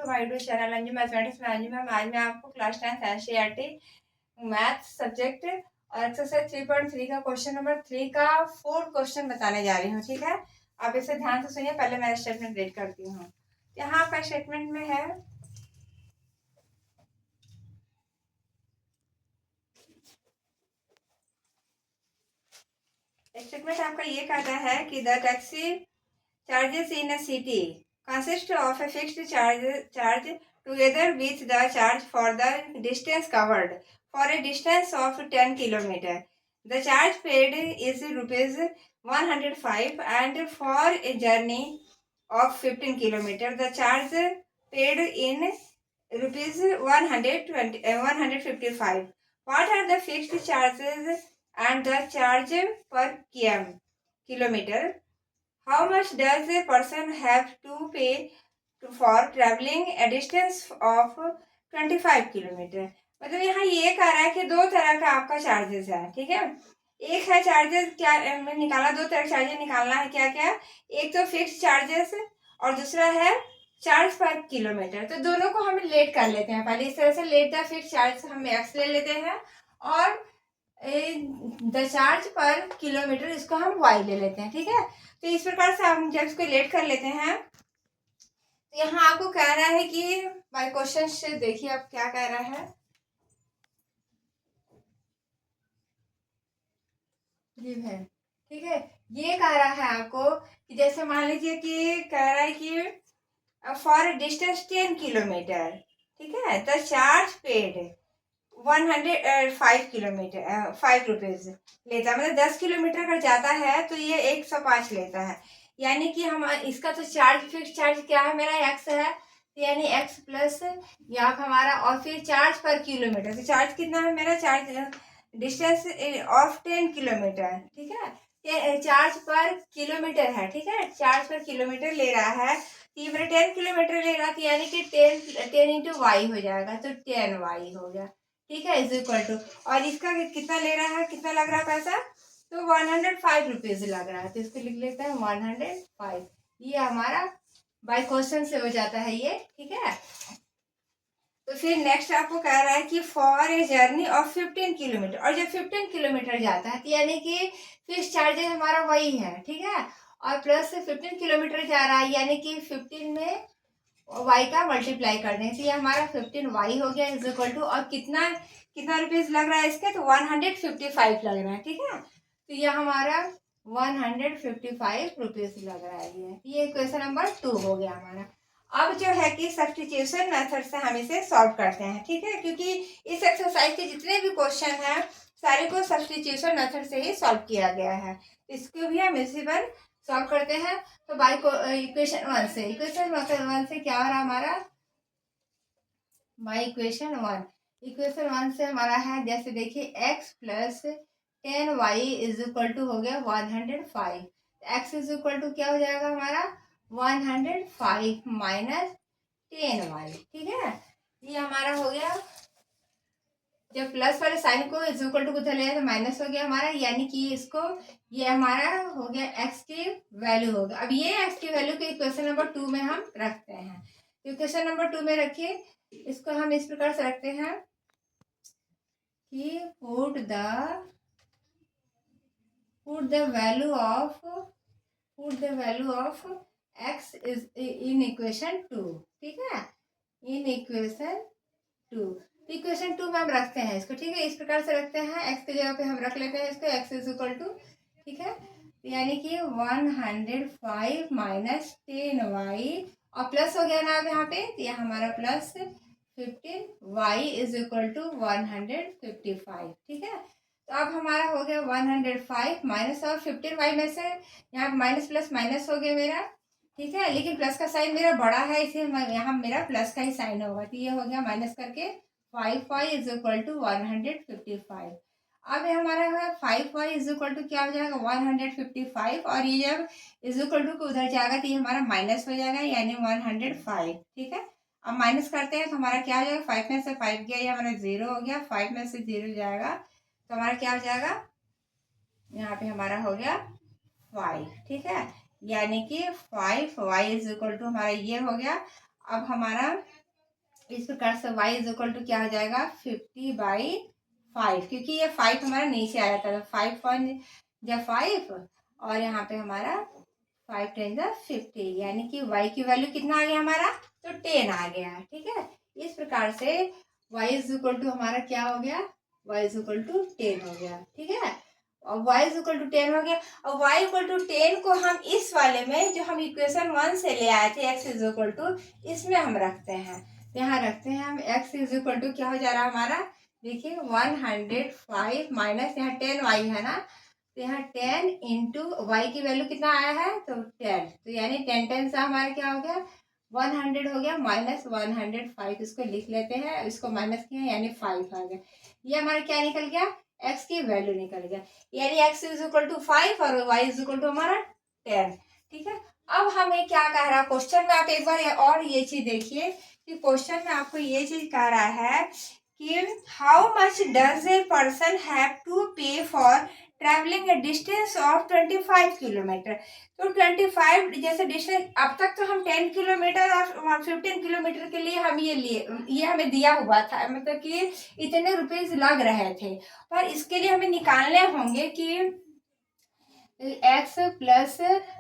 To my YouTube channel Anju mathematics में Anju ma'am. आज मैं आपको क्लास 10 एनसीईआरटी मैथ सब्जेक्ट और एक्सरसाइज 3.3 का क्वेश्चन नंबर 3 का 4 क्वेश्चन बताने जा रही हूँ। ठीक है, आप इसे ध्यान से सुनिए। पहले मैं स्टेटमेंट रीड करती हूँ। यहाँ आपका स्टेटमेंट में है, स्टेटमेंट आपका ये कहता है कि the taxi charges in a city consist of a fixed charge together with the charge for the distance covered for a distance of 10 km. The charge paid is rupees 105 and for a journey of 15 km the charge paid in rupees 155. What are the fixed charges and the charge per kilometer? How much does a person have to pay for traveling a distance of 25 kilometre? मतलब यहाँ ये कह रहा है कि दो तरह का आपका चार्जेस है। ठीक है, एक है चार्जेस, क्या में निकाला, दो तरह का चार्जेस निकालना है। क्या क्या? एक तो फिक्स चार्जेस और दूसरा है चार्ज पर किलोमीटर। तो दोनों को हम लेट कर लेते हैं। पहले इस तरह से लेट द फिक्स चार्ज हम एक्स ले लेते हैं और द चार्ज पर किलोमीटर इसको हम वाई ले लेते हैं। ठीक है, तो इस प्रकार से हम जब इसको लेट कर लेते हैं तो यहाँ आपको कह रहा है कि बाय क्वेश्चन से देखिए आप क्या कह रहा है। ठीक है, ये कह रहा है आपको कि जैसे मान लीजिए कि कह रहा है कि फॉर डिस्टेंस 10 किलोमीटर, ठीक है, the charge paid 105 kilometre 5 rupees लेता है। मतलब 10 किलोमीटर अगर जाता है तो ये 105 लेता है। यानी कि हम इसका तो चार्ज फिक्स चार्ज क्या है, मेरा एक्स है, तो यानी एक्स प्लस यहाँ हमारा, और फिर चार्ज पर किलोमीटर, तो चार्ज कितना है मेरा, चार्ज डिस्टेंस ऑफ 10 किलोमीटर। ठीक है, चार्ज पर किलोमीटर है। ठीक है, चार्ज पर किलोमीटर ले रहा है, तो मेरा 10 किलोमीटर ले रहा है, तो यानी कि 10 इंटू वाई हो जाएगा, तो 10 वाई हो गया। ठीक है, इज इक्वल टू, और इसका कितना ले रहा है, कितना लग रहा है पैसा, तो 105 रुपीज लग रहा है, तो इसको लिख लेते हैं 105। ये हमारा बाय क्वेश्चन से हो जाता है ये। ठीक है, तो फिर नेक्स्ट आपको कह रहा है कि for a journey of 15 kilometre, और जब 15 किलोमीटर जाता है तो यानी कि फिक्स चार्जेस हमारा वही है। ठीक है, और प्लस 15 किलोमीटर जा रहा है, यानी कि 15 में वाई का मल्टीप्लाई कर दें, तो ये हमारा 15 वाई हो गया इज इक्वल टू, और कितना कितना रुपीज लग रहा है इसके, तो 155 लग रहा है। ठीक है, तो ये हमारा 155 रुपीज लग रहा है। ये क्वेश्चन नंबर 2 हो गया हमारा। अब जो है कि सब्स्टिट्यूशन मेथड से हम इसे सॉल्व करते हैं। ठीक है, क्योंकि इस एक्सरसाइज के जितने भी क्वेश्चन हैं सारे को सब्स्टिट्यूशन मेथड से ही सॉल्व किया गया है। इसको भी हम इसी पर सॉल्व करते हैं। तो बाई इक्वेशन 1 से, इक्वेशन 1 से क्या हो रहा है हमारा, बाई इक्वेशन 1 से हमारा है, जैसे देखिए x plus 10y is equal to हो गया 105। x इज इक्वल टू क्या हो जाएगा हमारा 105 माइनस 10y। ठीक है, ये हमारा हो गया, जब प्लस वाले साइन को इज इक्वल टू उधर ले तो माइनस हो गया हमारा, यानी कि इसको, ये हमारा हो गया एक्स की वैल्यू होगा। अब ये एक्स की वैल्यू को इक्वेशन नंबर 2 में हम रखते हैं। इक्वेशन नंबर 2 में रखिए, इसको हम इस प्रकार से रखते हैं कि put the value of x is in equation 2। ठीक है, इन इक्वेशन 2, इक्वेशन 2 में हम रखते हैं इसको। ठीक है, इस प्रकार से रखते हैं, एक्स की जगह पे हम रख लेते हैं इसको एक्स इज इक्वल टू, ठीक है, यानी कि 105 माइनस 10y, और प्लस हो गया ना अब यहाँ पे, तो यह हमारा plus 15y is equal to 155। ठीक है, तो अब हमारा हो गया 105 माइनस, और 15y में से यहाँ माइनस प्लस माइनस हो गया मेरा। ठीक है, लेकिन प्लस का साइन मेरा बड़ा है, इसे यहाँ मेरा प्लस का ही साइन होगा, तो ये हो गया माइनस करके 5y इज इक्वल टू 155। अब ये हमारा है 5y इज इक्वल टू क्या हो जाएगा 155, और ये जब इज इक्वल टू को उधर जाएगा तो ये हमारा माइनस हो जाएगा, यानी 105। ठीक है, अब माइनस करते हैं तो हमारा क्या हो जाएगा, 5 में से 5 गया, ये हमारा 0 हो गया, 5 में से 0 जाएगा तो हमारा क्या हो जाएगा, यहाँ पे हमारा हो गया 5। ठीक है, यानी कि 5y इज इक्वल टू हमारा ये हो गया, अब हमारा इस प्रकार से y इज इक्वल टू क्या हो जाएगा 50/5, क्योंकि ये 5 हमारा नीचे आया था, 5 और यहाँ पे हमारा 5 10 50, यानी कि y की वैल्यू कितना आ गया हमारा, तो 10 आ गया। ठीक है, इस प्रकार से y इज इक्वल टू हमारा क्या हो गया, y इज इक्वल टू 10 हो गया। ठीक है, और y इज इक्वल टू 10 हो गया। और y इक्वल टू 10 को हम इस वाले में जो हम इक्वेशन 1 से ले आए थे x इज इक्वल टू, इसमें हम रखते हैं। यहाँ रखते हैं हम x इज इक्वल टू क्या हो जा रहा है हमारा, देखिए 105 माइनस यहाँ 10y है ना, तो यहाँ 10 इंटू वाई की वैल्यू कितना आया है, तो 10, तो यानी 10 10 से हमारा क्या हो गया 100 हो गया, माइनस 105 इसको लिख लेते हैं, इसको माइनस किया यानी 5 आ गया। ये हमारा क्या निकल गया, x की वैल्यू निकल गया, यानी x इज इक्वल टू 5 और y इज इक्वल टू हमारा 10। ठीक है, अब हमें क्या कह रहा है क्वेश्चन में, आप एक बार और ये चीज देखिए कि क्वेश्चन में आपको ये चीज कह रहा है कि how much does a person have to pay for travelling a distance of 25 kilometre. तो 25 जैसे डिस्टेंस, अब तक तो हम 10 किलोमीटर और 15 किलोमीटर के लिए हम ये हमें दिया हुआ था, मतलब कि इतने रुपीज लग रहे थे, पर इसके लिए हमें निकालने होंगे कि x प्लस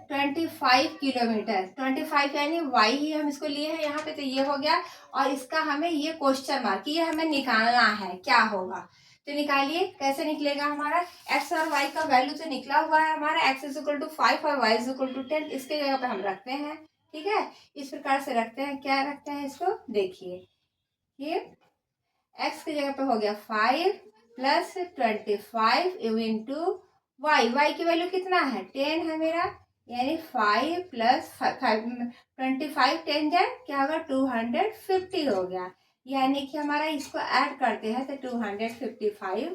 25 किलोमीटर, 25 यानी y ही हम इसको लिए हैं यहाँ पे, तो ये हो गया। और इसका हमें ये क्वेश्चन मार्क, ये हमें निकालना है क्या होगा, तो निकालिए कैसे निकलेगा हमारा, x और y का वैल्यू तो निकला हुआ है हमारा, x इज इक्वल टू 5 और y इज इक्वल टू 10, इसके जगह पे हम रखते हैं। ठीक है, इस प्रकार से रखते हैं, क्या रखते हैं इसको देखिए, ये x की जगह पे हो गया 5 प्लस 25 इंटू y की वैल्यू कितना है 10 है मेरा, यानी 5 प्लस 25 10 जाए क्या होगा 250 हो गया, यानी कि हमारा इसको ऐड करते हैं तो 255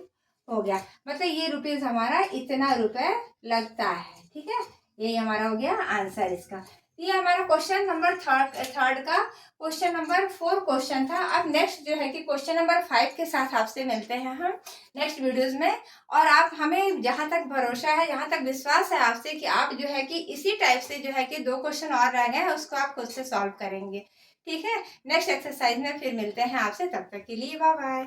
हो गया, मतलब ये रुपीज हमारा इतना रुपए लगता है। ठीक है, यही हमारा हो गया आंसर इसका। ये हमारा क्वेश्चन नंबर थर्ड का क्वेश्चन नंबर 4 क्वेश्चन था। अब नेक्स्ट जो है कि क्वेश्चन नंबर 5 के साथ आपसे मिलते हैं हम नेक्स्ट वीडियोस में। और आप हमें जहां तक भरोसा है, जहां तक विश्वास है आपसे कि आप जो है कि इसी टाइप से जो है कि 2 क्वेश्चन और रह गए हैं उसको आप खुद से सॉल्व करेंगे। ठीक है, नेक्स्ट एक्सरसाइज में फिर मिलते हैं आपसे, तब तक के लिए बाय बाय।